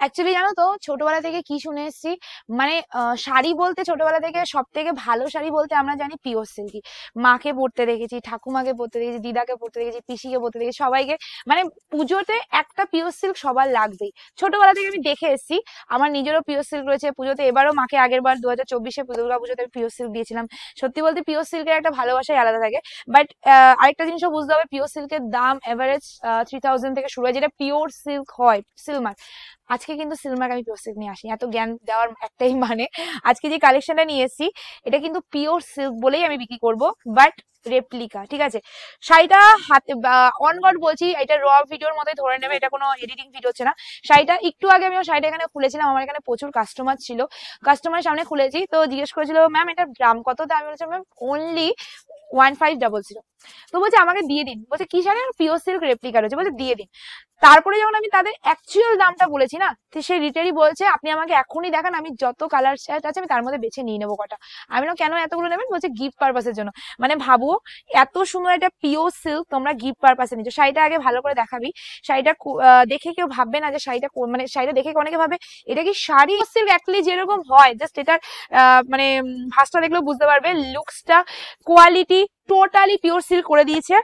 Actually জানো তো ছোটবেলা থেকে কি শুনে এসেছি, মানে শাড়ি বলতে ছোটবেলা থেকে সব থেকে ভালো শাড়ি বলতে আমরা জানি পিওর সিল্কি। মাকে পরতে দেখেছি, ঠাকুমাকে পরতে দেখেছি, দিদাকে পরতে দেখেছি, পিসিকে পরতে দেখেছি, সবাইকে। মানে পুজোতে একটা পিওর সিল্ক সবার লাগবেই, ছোটবেলা থেকে আমি দেখে এসেছি। আমার নিজেরও পিওর সিল্ক রয়েছে। পুজোতে এবারও মাকে আগের বার 2024-এ দুর্গা পুজোতে পিওর সিল্ক দিয়েছিলাম। সত্যি বলতে পিওর সিল্কের একটা ভালোবাসাই আলাদা থাকে। বাট আরেকটা জিনিসও বুঝতে হবে, পিওর সিল্কের দাম এভারেজ 3000 থেকে শুরু হয়, যেটা পিওর সিল্ক হয়, সিল্ক। আজকে কিন্তু সিলমার্ক আমি পিওর সিল্ক নিয়ে আসি, এত জ্ঞান দেওয়ার একটাই মানে, আজকে যে কালেকশনটা নিয়ে এসেছি এটা কিন্তু পিওর সিল্ক বলেই আমি বিক্রি করব, বাট রেপ্লিকা, ঠিক আছে। শাড়িটা হাতে অন গড বলছি, এটা র ভিডিওর মতোই ধরে নেবে, এটা কোনো এডিটিং ভিডিও হচ্ছে না। শাড়িটা একটু আগে আমি শাড়িটা এখানে খুলেছিলাম, আমার এখানে প্রচুর কাস্টমার ছিল, কাস্টমারের সামনে খুলেছি, তো জিজ্ঞেস করেছিল ম্যাম এটার দাম কত, তো আমি বলছি ম্যাম অনলি 1500। তো বলছে আমাকে দিয়ে দিন, বলছে কি শাড়ি, পিওর সিল্ক রেপ্লিকা রয়েছে, বলছে দিয়ে দিন। তারপরে যখন আমি তাদের অ্যাকচুয়াল দামটা বলেছি না, তো সেই রিটেলই বলছে আপনি আমাকে এখনই দেখান, আমি যত কালার চার্ট আছে আমি তার মধ্যে বেছে নিয়ে নেবো কটা। আমি বললাম কেন এতগুলো নেবেন, বলছে গিফট পারপাসের জন্য। মানে ভাবো, এত সুন্দর একটা পিওর সিল্ক তোমরা গিফট পারপাসে নিচ্ছ। শাড়িটা আগে ভালো করে দেখাবি, শাড়িটা দেখে কেউ ভাববে না যে শাড়িটা মানে শাড়িটা দেখে অনেকে ভাবে এটা কি শাড়ি। সিল্ক অ্যাকচুয়ালি যেরকম হয়, জাস্ট এটার মানে ভাঁজটা দেখলেও বুঝতে পারবে, লুকসটা, কোয়ালিটি টোটালি পিওর সিল্ক করে দিয়েছে,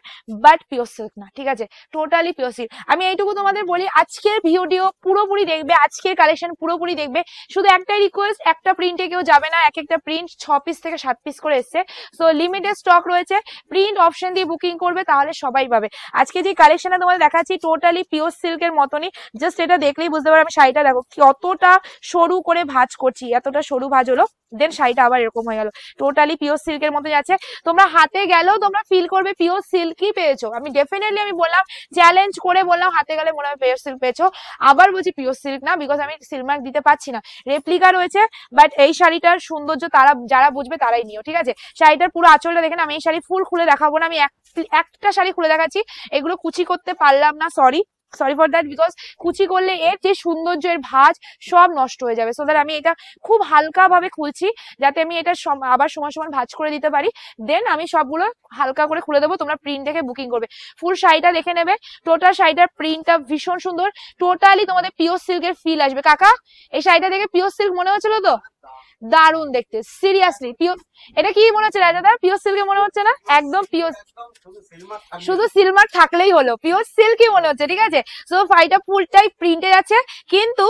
বাট পিওর সিল্ক না, ঠিক আছে, টোটালি পিওর সিল্ক। আমি এইটুকু তোমাদের বলি, আজকের ভিডিও পুরোপুরি দেখবে, আজকের কালেকশন পুরোপুরি দেখবে। শুধু একটাই রিকোয়েস্ট, একটা প্রিন্টে কেউ যাবে না, এক একটা প্রিন্ট 6 পিস থেকে 7 পিস করে এসছে, সো লিমিটেড স্টক রয়েছে। প্রিন্ট অপশন দিয়ে বুকিং করবে, তাহলে সবাই পাবে। আজকে যে কালেকশনটা তোমাদের দেখাচ্ছি টোটালি পিওর সিল্কের মতনই, জাস্ট এটা দেখলেই বুঝতে পারবে। আমি শাড়িটা দেখো কতটা সরু করে ভাঁজ করছি, এতটা সরু ভাঁজ হলো, দেন শাড়িটা আবার এরকম হয়ে গেল, টোটালি পিওর সিল্কের মতো যাচ্ছে। তোমরা হাতে গেলেও তোমরা ফিল করবে পিওর সিল্কই পেয়েছো। আমি ডেফিনেটলি আমি বললাম, চ্যালেঞ্জ করে বললাম, হাতে গেলে মনে হয় পিওর সিল্ক পেয়েছো। আবার বলছি পিওর সিল্ক না, বিকজ আমি সিলমার্ক দিতে পারছি না, রেপ্লিকা রয়েছে। বাট এই শাড়িটার সৌন্দর্য তারা যারা বুঝবে তারাই নিও, ঠিক আছে। শাড়িটার পুরো আঁচলটা দেখেন, আমি এই শাড়ি ফুল খুলে দেখাবো না, আমি একটা শাড়ি খুলে দেখাচ্ছি। এগুলো কুচি করতে পারলাম না, সরি ফর দ্যাট, বিকজ কুচি করলে এর যে সৌন্দর্য, এর ভাঁজ সব নষ্ট হয়ে যাবে। সো দ্যাট আমি এটা খুব হালকা ভাবে খুলছি, যাতে আমি এটা আবার সমান সমান ভাঁজ করে দিতে পারি। দেন আমি সবগুলো হালকা করে খুলে দেবো, তোমরা প্রিন্ট দেখে বুকিং করবে। ফুল শাড়িটা দেখে নেবে, টোটাল শাড়িটার প্রিন্টটা ভীষণ সুন্দর, টোটালি তোমাদের পিওর সিল্কের ফিল আসবে। কাকা, এই শাড়িটা দেখে পিওর সিল্ক মনে হচ্ছিল তো? দারুন দেখতে, সিরিয়াসলি পিওর। এটা কি মনে হচ্ছে রাজাদা, পিওর সিল্কে মনে হচ্ছে না? একদম পিওর, শুধু সিলমার্ক থাকলেই হলো, পিওর সিল্কই মনে হচ্ছে, ঠিক আছে। সো শাড়িটা ফুলটাই প্রিন্টেড আছে, কিন্তু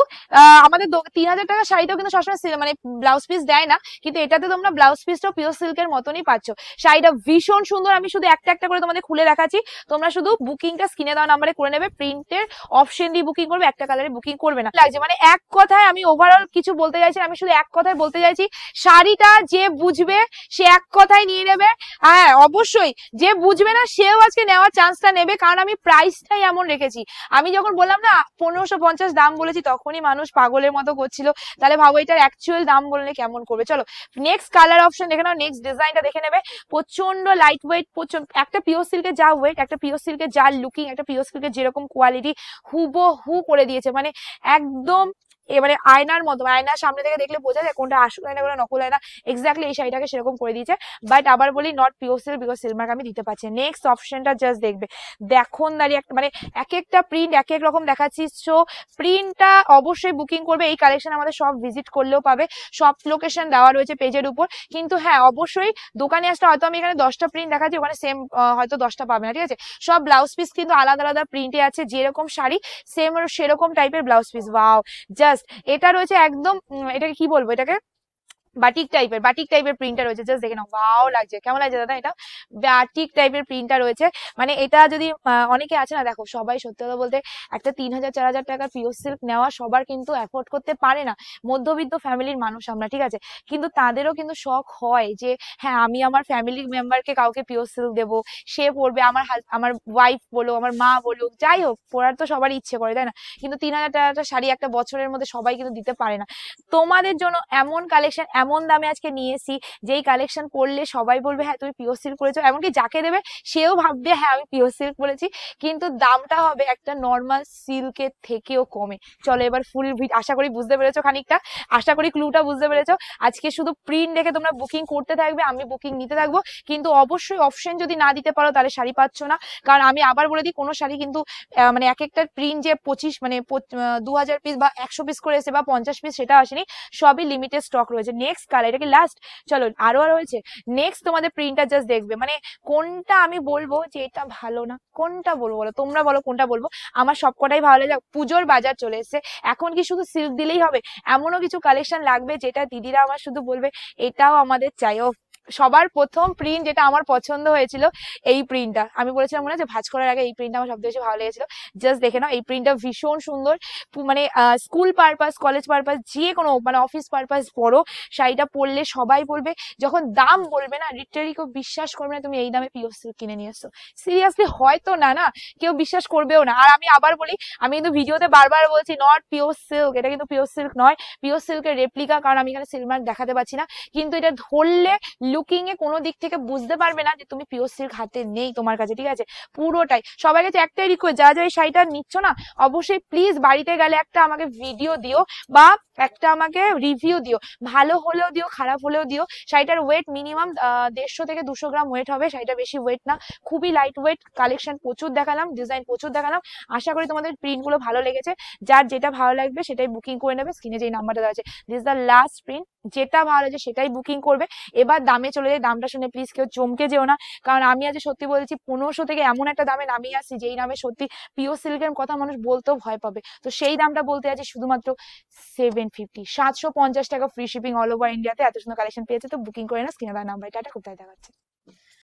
আমাদের 3000 টাকা শাড়িটাও কিন্তু সবসময় মানে ব্লাউজ পিস দেয় না, কিন্তু এটাতে তোমরা ব্লাউজ পিসটাও পিওর সিল্কের মতনই পাচ্ছ। শাড়িটা ভীষণ সুন্দর, আমি শুধু একটা একটা করে তোমাদের খুলে দেখাচ্ছি। তোমরা শুধু বুকিংটা স্ক্রিনে দেওয়া নাম্বারে করে নেবে, প্রিন্টের অপশন দিয়ে বুকিং করবে, একটা কালারে বুকিং করবে না। লাগছে মানে এক কথায় আমি ওভারঅল কিছু বলতে চাইছি, আমি শুধু এক কথায় বলতে চাইছি, শাড়িটা যে বুঝবে সে এক কথায় নিয়ে নেবে। হ্যাঁ অবশ্যই, যে বুঝবে না সেও আজকে নেওয়ার চান্সটা নেবে, কারণ আমি প্রাইসটাই এমন রেখেছি। আমি যখন বললাম না 1550 দাম বলেছি, তখনই মানুষ পাগলের মতো করছিল। তাহলে ভাবো এটার অ্যাকচুয়াল দাম বললে কেমন করবে। চলো নেক্সট কালার অপশন দেখে নাও, নেক্সট ডিজাইনটা দেখে নেবে। প্রচন্ড লাইট ওয়েট, একটা পিওর সিল্কের যা ওয়েট, একটা পিওর সিল্কের যা লুকিং, একটা পিওর সিল্কের যেরকম কোয়ালিটি, হুবহু করে দিয়েছে, মানে একদম এবারে আয়নার মতো, আয়নার সামনে থেকে দেখলে বোঝা যায় কোনটা আসল আয়না কোনটা নকল আয়না। এক্স্যাক্টলি এই শাড়িটাকে সেরকম করে দিয়েছে, বাট আবার বলি not pure silk, because Silk Mark আমি দিতে পারছি। নেক্সট অপশনটা জাস্ট দেখবে, দেখুন দাঁড়িয়ে একটা মানে এক একটা প্রিন্ট এক এক রকম দেখাচ্ছি। সো প্রিন্টটা অবশ্যই বুকিং করবে। এই কালেকশন আমাদের সব ভিজিট করলেও পাবে, সব লোকেশন দেওয়া রয়েছে পেজের উপর। কিন্তু হ্যাঁ অবশ্যই দোকানে আসলে হয়তো আমি এখানে 10টা প্রিন্ট দেখাচ্ছি, ওখানে সেম হয়তো 10টা পাবে না, ঠিক আছে। সব ব্লাউজ পিস কিন্তু আলাদা আলাদা প্রিন্টে আছে, যেরকম শাড়ি সেম সেরকম টাইপের ব্লাউজ পিস। ওয়াও, জাস্ট এটা রয়েছে একদম, এটাকে কি বলবো, এটাকে বাটিক টাইপের প্রিন্টার রয়েছে, জাস্ট দেখে নাও, ওয়াও লাগছে। কেমন লাগছে দাদা? এটা বাটিক টাইপের প্রিন্টার রয়েছে, মানে এটা যদি অনেকে আছে না, দেখো সবাই সত্যি কথা বলতে একটা 3000-4000 টাকার পিওর সিল্ক নেওয়া সবার কিন্তু অ্যাফোর্ড করতে পারে না, মধ্যবিত্ত ফ্যামিলির মানুষ আমরা, ঠিক আছে। কিন্তু তাদেরও কিন্তু শখ হয় যে হ্যাঁ আমি আমার ফ্যামিলি মেম্বারকে কাউকে পিওর সিল্ক দেবো, সে পরবে, আমার ওয়াইফ বলো, আমার মা বলো, যাই হোক, পরার তো সবারই ইচ্ছে করে, তাই না? কিন্তু 3000 টাকার শাড়ি একটা বছরের মধ্যে সবাই কিন্তু দিতে পারে না। তোমাদের জন্য এমন কালেকশন, এমন দামে আজকে নিয়ে এসেছি যেই কালেকশন পরলে সবাই বলবে হ্যাঁ তুমি পিওর সিল্ক পরেছো, এমনকি যাকে দেবে সেও ভাববে হ্যাঁ আমি পিওর সিল্ক পরেছি, কিন্তু দামটা হবে একটা নর্মাল সিল্কের থেকেও কমে। চলো এবার ফুল আশা করি বুঝতে পেরেছো খানিকটা, আশা করি ক্লুটা বুঝতে পেরেছো। আজকে শুধু প্রিন্ট দেখে তোমরা বুকিং করতে থাকবে, আমি বুকিং নিতে থাকবো, কিন্তু অবশ্যই অপশন যদি না দিতে পারো তাহলে শাড়ি পাচ্ছ না। কারণ আমি আবার বলে দিই, কোনো শাড়ি কিন্তু মানে এক একটার প্রিন্ট যে 25 মানে 2000 পিস বা 100 পিস করে এসে বা 50 পিস সেটা আসেনি, সবই লিমিটেড স্টক রয়েছে। নেক্সট কালার, এটা কি লাস্ট? চলো আরো রয়েছে। নেক্সট তোমাদের প্রিন্টটা জাস্ট দেখবে, মানে কোনটা আমি বলবো যে এটা ভালো না, কোনটা বলবো বলো, তোমরা বলো কোনটা বলবো। আমার সবকটাই ভালো লাগে। পুজোর বাজার চলে এসেছে, এখন কি শুধু সিল্ক দিলেই হবে? এমনও কিছু কালেকশন লাগবে যেটা দিদিরা আমার শুধু বলবে এটাও আমাদের চাই। ও সবার প্রথম প্রিন্ট যেটা আমার পছন্দ হয়েছিল এই প্রিন্টটা, আমি বলেছিলাম মনে আছে ভাঁজ করার আগে এই প্রিন্টটা আমার সবথেকে বেশি ভালো লেগেছিল। জাস্ট দেখে নাও, এই প্রিন্টটা ভীষণ সুন্দর। মানে স্কুল পারপাস, কলেজ পারপাস, যে কোনো মানে অফিস পারপাস পরো, শাড়িটা পরলে সবাই বলবে, যখন দাম বলবে না লিটারালি কেউ বিশ্বাস করবে না তুমি এই দামে পিওর সিল্ক কিনে নিয়ে এসছো। সিরিয়াসলি হয়তো না না, কেউ বিশ্বাস করবেও না। আর আমি আবার বলি, আমি কিন্তু ভিডিওতে বারবার বলছি নট পিওর সিল্ক, এটা কিন্তু পিওর সিল্ক নয়, পিওর সিল্কের রেপ্লিকা, কারণ আমি এখানে সিল্ক মার্ক দেখাতে পাচ্ছি না। কিন্তু এটা ধরলে লুকিং এ কোনো দিক থেকে বুঝতে পারবে না যে তুমি পিওর সিল্ক হাতে নেই তোমার কাছে, ঠিক আছে? পুরোটাই সবার কাছে একটাই রিকোয়েস্ট, যারা যারা এই শাড়িটা নিচ্ছ না অবশ্যই প্লিজ বাড়িতে গেলে একটা আমাকে ভিডিও দিও বা একটা আমাকে রিভিউ দিও, ভালো হলেও দিও খারাপ হলেও দিও। শাড়িটার ওয়েট মিনিমাম 150 থেকে 200 গ্রাম ওয়েট হবে, শাড়িটা বেশি ওয়েট না, খুবই লাইট ওয়েট। কালেকশন প্রচুর দেখালাম, ডিজাইন প্রচুর দেখালাম, আশা করি তোমাদের প্রিন্ট গুলো ভালো লেগেছে। যার যেটা ভালো লাগবে সেটাই বুকিং করে নেবে, স্ক্রিনে যে নাম্বারটা দেওয়া আছে, this is the last print, যেটা ভালো লাগছে সেটাই বুকিং করবে। এবার দামে চলে যায়, দামটা শুনে প্লিজ কেউ চমকে যেও না, কারণ আমি আজ সত্যি বলছি 1500 থেকে এমন একটা দামে নামিয়ে আসছি যেই নামে সত্যি পিওর সিল্কের কথা মানুষ বলতেও ভয় পাবে। তো সেই দামটা বলতে আছে শুধুমাত্র 750, 750 টাকা ফ্রি শিপিং অল ওভার ইন্ডিয়াতে। এত সুন্দর কালেকশন পেয়েছে, তো বুকিং করে না, স্ক্রিনে দেওয়া নাম্বার। টাটা, কোথায় দেখাচ্ছে।